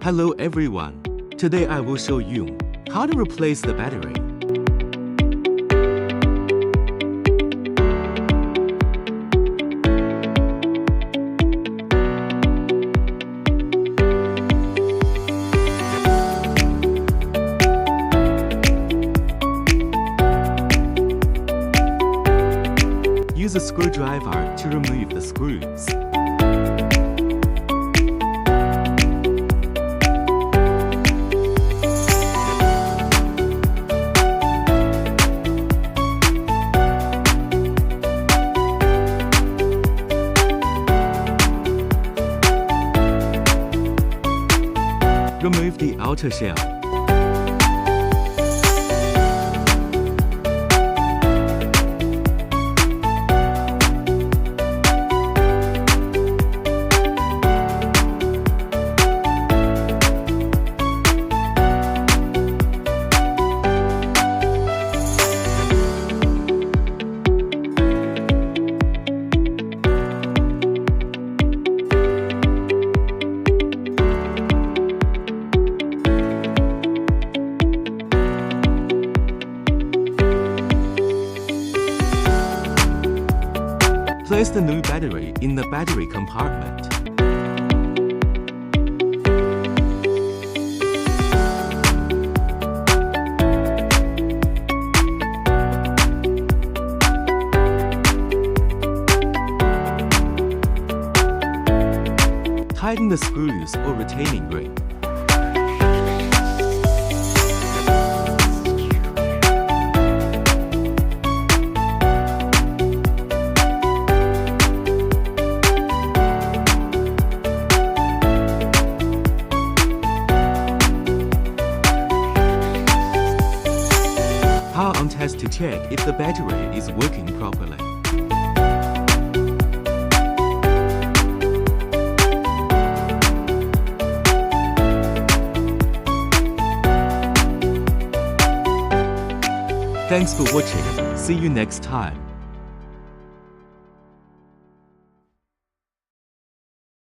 Hello everyone. Today I will show you how to replace the battery. Use a screwdriver to remove the screws. Remove the outer shell. Place the new battery in the battery compartment. Tighten the screws or retaining ring. Power on test to check if the battery is working properly. Thanks for watching. See you next time.